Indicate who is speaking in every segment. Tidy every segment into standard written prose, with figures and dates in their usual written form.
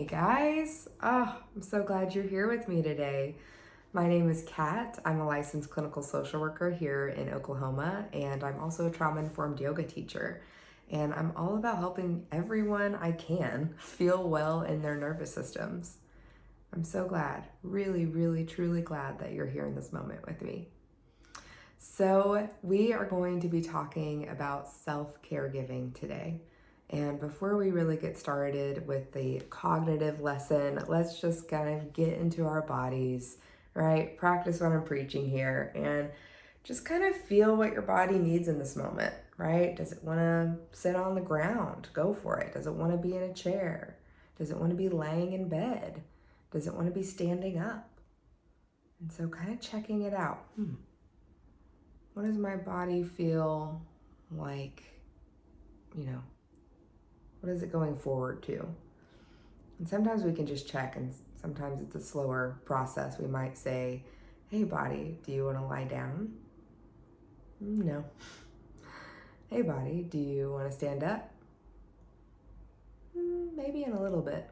Speaker 1: Hey guys, I'm so glad you're here with me today. My name is Katt. I'm a licensed clinical social worker here in Oklahoma, and I'm also a trauma-informed yoga teacher. And I'm all about helping everyone I can feel well in their nervous systems. I'm so glad, really, really, truly glad that you're here in this moment with me. So we are going to be talking about self-caregiving today. And before we really get started with the cognitive lesson, let's just kind of get into our bodies, right? Practice what I'm preaching here and just kind of feel what your body needs in this moment, right? Does it want to sit on the ground? Go for it. Does it want to be in a chair? Does it want to be laying in bed? Does it want to be standing up? And so kind of checking it out. What does my body feel like, what is it going forward to? And sometimes we can just check, and sometimes it's a slower process. We might say, hey body, do you want to lie down? No. Hey body, do you want to stand up? Maybe in a little bit.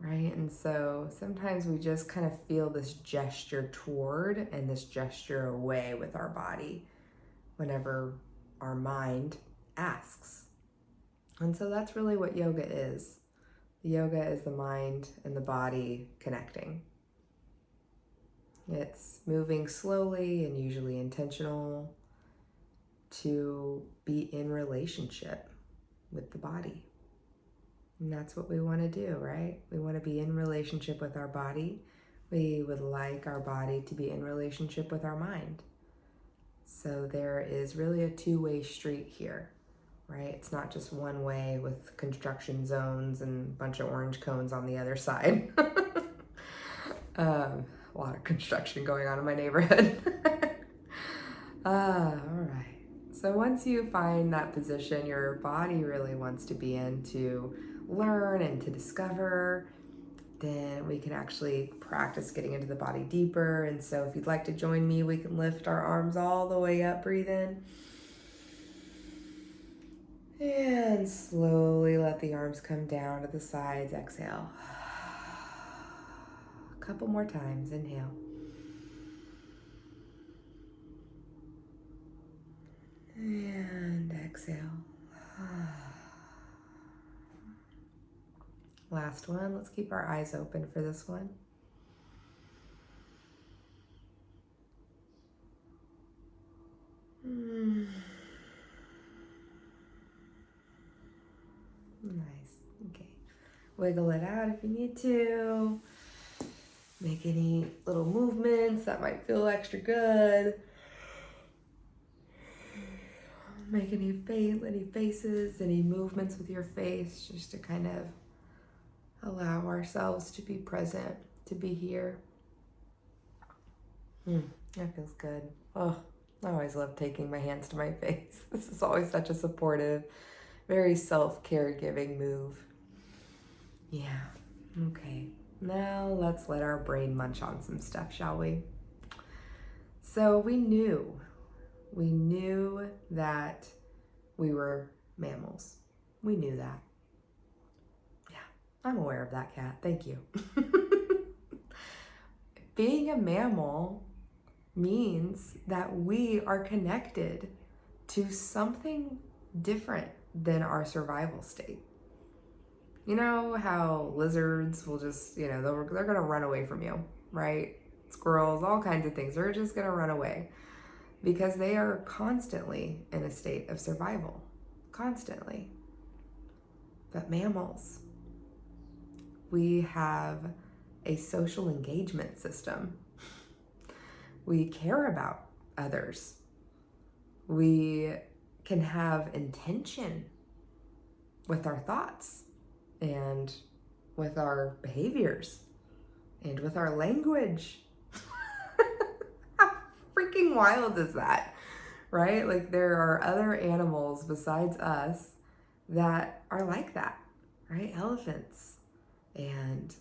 Speaker 1: Right? And so sometimes we just kind of feel this gesture toward and this gesture away with our body whenever our mind asks. And so that's really what yoga is. Yoga is the mind and the body connecting. It's moving slowly and usually intentional to be in relationship with the body. And that's what we want to do, right? We want to be in relationship with our body. We would like our body to be in relationship with our mind. So there is really a two-way street here, right? It's not just one way with construction zones and a bunch of orange cones on the other side. A lot of construction going on in my neighborhood. All right. So once you find that position your body really wants to be in to learn and to discover, then we can actually practice getting into the body deeper. And so if you'd like to join me, we can lift our arms all the way up, breathe in. And slowly let the arms come down to the sides, exhale. A couple more times, inhale. And exhale. Last one, let's keep our eyes open for this one. Nice, okay. Wiggle it out if you need to. Make any little movements that might feel extra good. Make any faces, any movements with your face, just to kind of allow ourselves to be present, to be here. That feels good. Oh, I always love taking my hands to my face. This is always such a supportive, very self-caregiving move. Yeah, okay. Now let's let our brain munch on some stuff, shall we? So we knew that we were mammals. We knew that. Yeah, I'm aware of that, Kat. Thank you. Being a mammal means that we are connected to something different than our survival state. You know how lizards will just, they're going to run away from you, right? Squirrels, all kinds of things. They're just going to run away because they are constantly in a state of survival. Constantly. But mammals, we have a social engagement system. We care about others. We can have intention with our thoughts and with our behaviors and with our language. How freaking wild is that, right? Like there are other animals besides us that are like that, right? Elephants and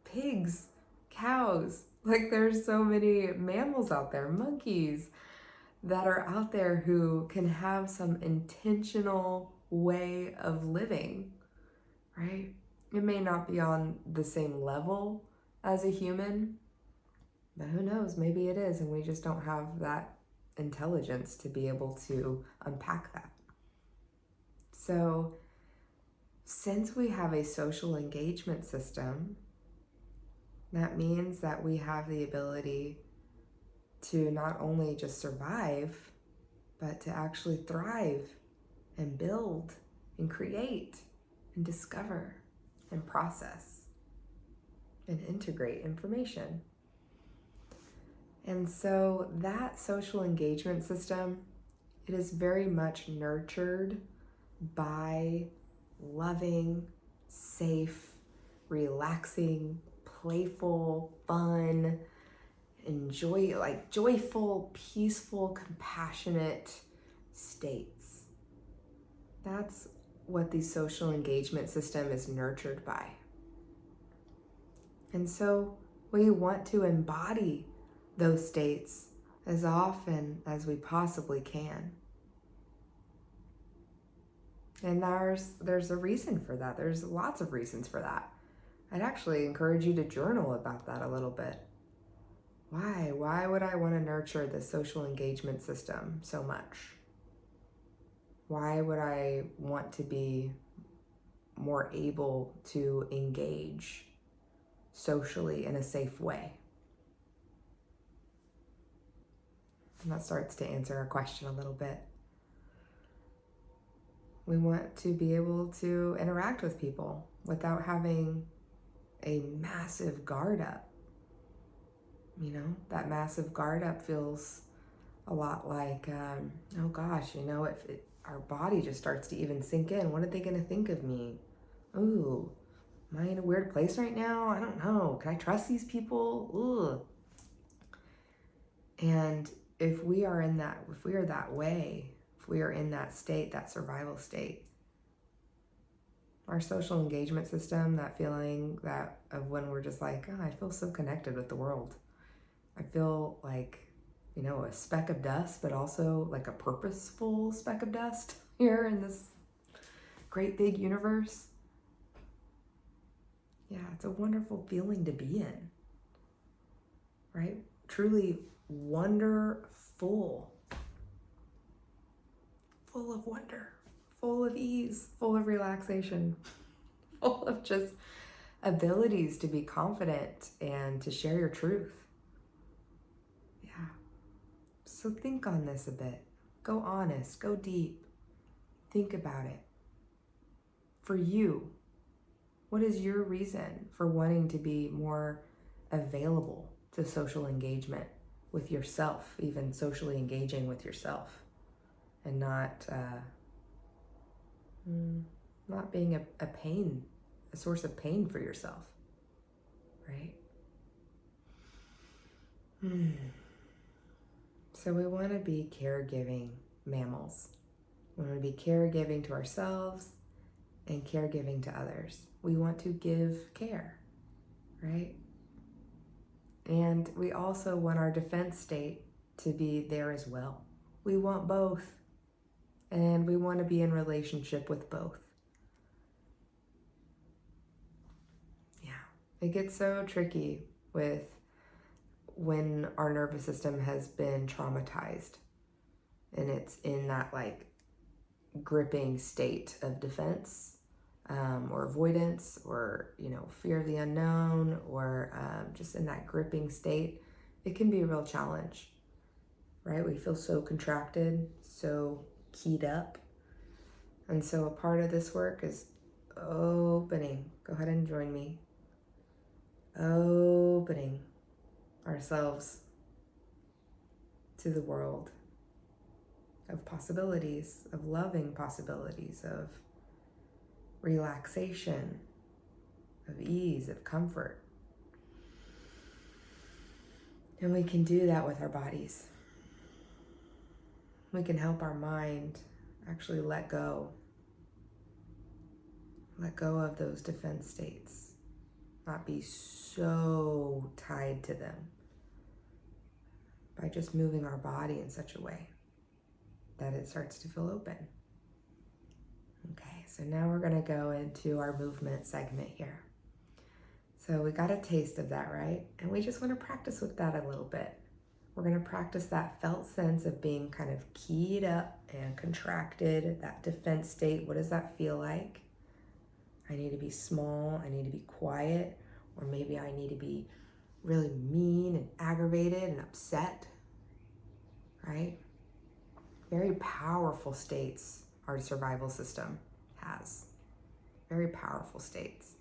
Speaker 1: pigs, cows. Like there's so many mammals out there, monkeys, that are out there who can have some intentional way of living, right? It may not be on the same level as a human, but who knows? Maybe it is, and we just don't have that intelligence to be able to unpack that. So, since we have a social engagement system, that means that we have the ability to not only just survive, but to actually thrive and build and create and discover and process and integrate information. And so that social engagement system, it is very much nurtured by loving, safe, relaxing, playful, fun, joyful, peaceful, compassionate states. That's what the social engagement system is nurtured by. And so we want to embody those states as often as we possibly can. And there's a reason for that. There's lots of reasons for that. I'd actually encourage you to journal about that a little bit. Why? Why would I want to nurture the social engagement system so much? Why would I want to be more able to engage socially in a safe way? And that starts to answer our question a little bit. We want to be able to interact with people without having a massive guard up. You know, that massive guard up feels a lot like, oh gosh, you know, our body just starts to even sink in. What are they going to think of me? Ooh, am I in a weird place right now? I don't know. Can I trust these people? Ooh. And if we are that way, if we are in that state, that survival state, our social engagement system, that feeling of when we're just like, oh, I feel so connected with the world. I feel like, you know, a speck of dust, but also like a purposeful speck of dust here in this great big universe. Yeah, it's a wonderful feeling to be in, right? Truly wonderful, full of wonder, full of ease, full of relaxation, full of just abilities to be confident and to share your truth. Yeah. So think on this a bit. Go honest, go deep. Think about it. For you, what is your reason for wanting to be more available to social engagement with yourself, even socially engaging with yourself, and not being a source of pain for yourself, right? So we want to be caregiving mammals. We want to be caregiving to ourselves and caregiving to others. We want to give care, right? And we also want our defense state to be there as well. We want both, and we want to be in relationship with both. Yeah, it gets so tricky when our nervous system has been traumatized and it's in that like gripping state of defense or avoidance, or, you know, fear of the unknown, or just in that gripping state. It can be a real challenge, right? We feel so contracted, so keyed up. And so a part of this work is opening. Go ahead and join me. Opening ourselves to the world of possibilities, of loving possibilities, of relaxation, of ease, of comfort. And we can do that with our bodies. We can help our mind actually let go of those defense states, not be so tied to them, by just moving our body in such a way that it starts to feel open. Okay, so now we're gonna go into our movement segment here. So we got a taste of that, right? And we just wanna practice with that a little bit. We're gonna practice that felt sense of being kind of keyed up and contracted, that defense state. What does that feel like? I need to be small, I need to be quiet, or maybe I need to be really mean and aggravated and upset, right? Very powerful states our survival system has. Very powerful states.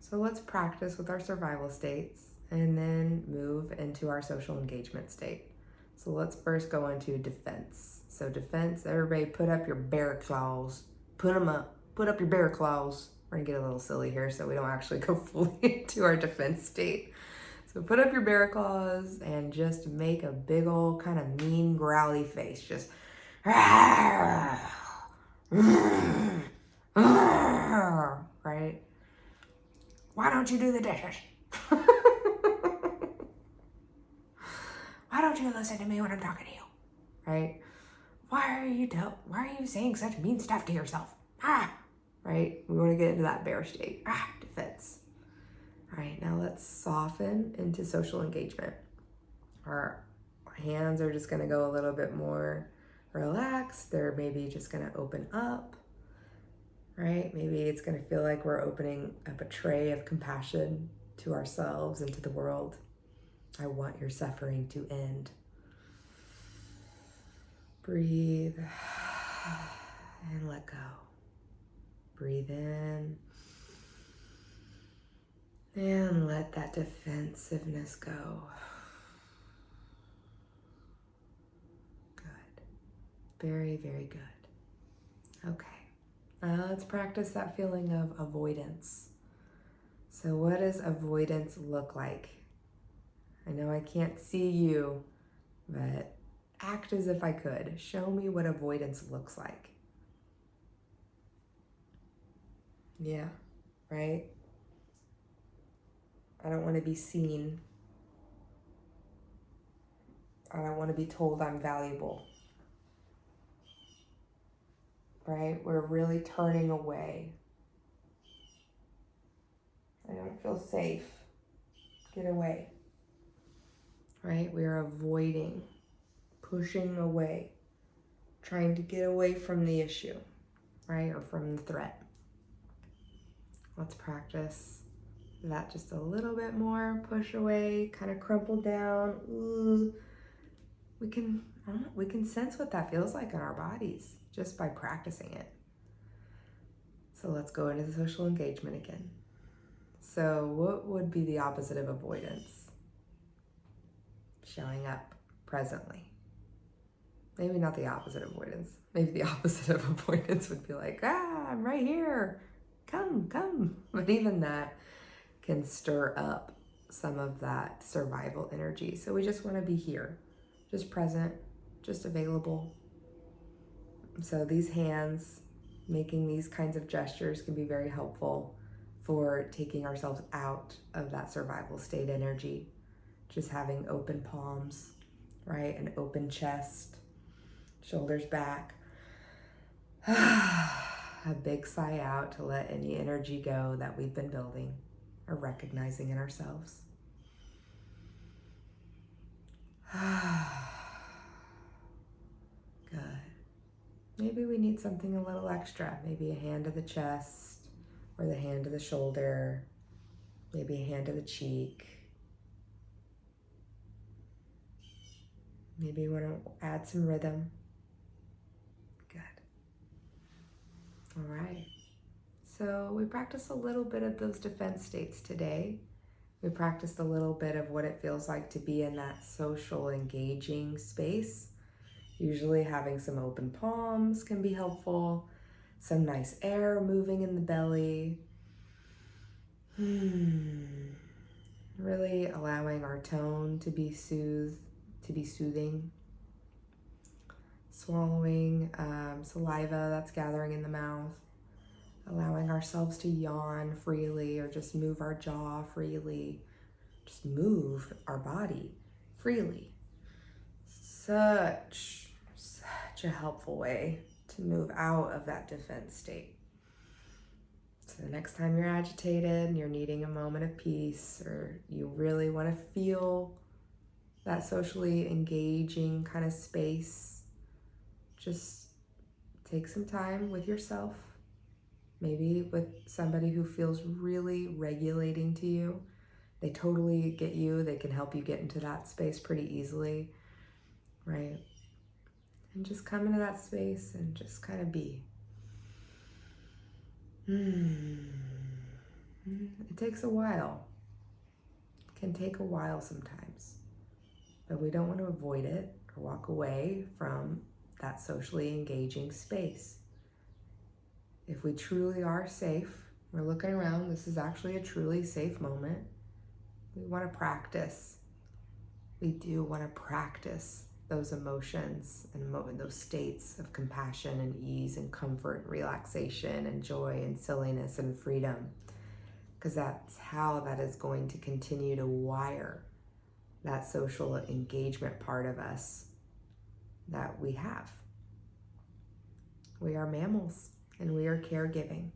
Speaker 1: So let's practice with our survival states and then move into our social engagement state. So let's first go into defense. So defense, everybody put up your bear claws. Put them up. Put up your bear claws. We're gonna get a little silly here so we don't actually go fully into our defense state. So put up your bear claws and just make a big old kind of mean growly face. Just right? Why don't you do the dishes? Why don't you listen to me when I'm talking to you? Right? Why are you saying such mean stuff to yourself? Right? We want to get into that bear state. Defense. All right, now let's soften into social engagement. Our hands are just going to go a little bit more relaxed. They're maybe just going to open up, right? Maybe it's going to feel like we're opening up a tray of compassion to ourselves and to the world. I want your suffering to end. Breathe and let go. Breathe in and let that defensiveness go. Good. Very, very good. Okay. Now let's practice that feeling of avoidance. So what does avoidance look like? I know I can't see you, but act as if I could. Show me what avoidance looks like. Yeah, right? I don't want to be seen. I don't want to be told I'm valuable. Right? We're really turning away. I don't feel safe. Get away. Right? We are avoiding, pushing away, trying to get away from the issue, right? Or from the threat. Let's practice that just a little bit more. Push away, kind of crumple down. Ooh. We can sense what that feels like in our bodies just by practicing it. So let's go into the social engagement again. So what would be the opposite of avoidance? Showing up presently. Maybe not the opposite of avoidance. Maybe the opposite of avoidance would be like, I'm right here. Come. But even that can stir up some of that survival energy. So we just want to be here, just present, just available. So these hands, making these kinds of gestures can be very helpful for taking ourselves out of that survival state energy. Just having open palms, right? An open chest, shoulders back. A big sigh out to let any energy go that we've been building or recognizing in ourselves. Good. Maybe we need something a little extra. Maybe a hand to the chest or the hand to the shoulder. Maybe a hand to the cheek. Maybe you want to add some rhythm. Good. All right. So we practiced a little bit of those defense states today. We practiced a little bit of what it feels like to be in that social engaging space. Usually having some open palms can be helpful. Some nice air moving in the belly. Really allowing our tone to be soothing. Swallowing saliva that's gathering in the mouth. Allowing ourselves to yawn freely or just move our jaw freely. Just move our body freely. Such a helpful way to to move out of that defense state. So the next time you're agitated and you're needing a moment of peace, or you really want to feel that socially engaging kind of space, just take some time with yourself, maybe with somebody who feels really regulating to you. They totally get you. They can help you get into that space pretty easily, right? And just come into that space and just kind of be. It takes a while. It can take a while sometimes, but we don't want to avoid it or walk away from that socially engaging space. If we truly are safe, we're looking around, this is actually a truly safe moment. We want to practice. We do want to practice those emotions and those states of compassion and ease and comfort and relaxation and joy and silliness and freedom, because that's how that is going to continue to wire that social engagement part of us that we have. We are mammals and we are caregiving,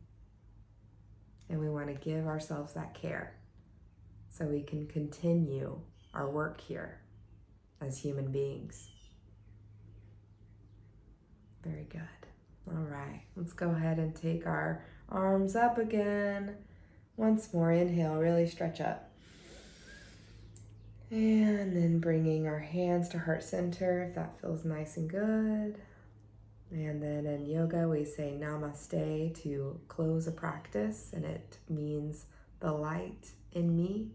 Speaker 1: and we want to give ourselves that care so we can continue our work here as human beings. Very good. All right, let's go ahead and take our arms up again. Once more, inhale, really stretch up. And then bringing our hands to heart center if that feels nice and good. And then in yoga, we say namaste to close a practice, and it means the light in me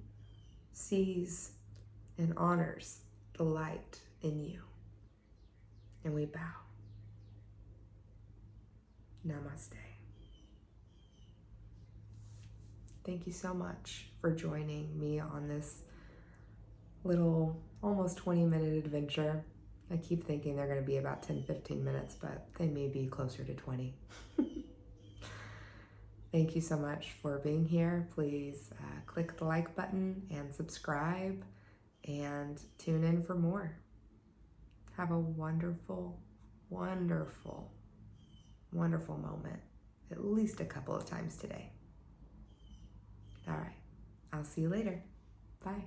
Speaker 1: sees and honors the light in you. And we bow. Namaste. Thank you so much for joining me on this little almost 20-minute adventure. I keep thinking they're going to be about 10-15 minutes, but they may be closer to 20. Thank you so much for being here. Please click the like button and subscribe and tune in for more. Have a wonderful, wonderful, wonderful moment, at least a couple of times today. All right, I'll see you later. Bye.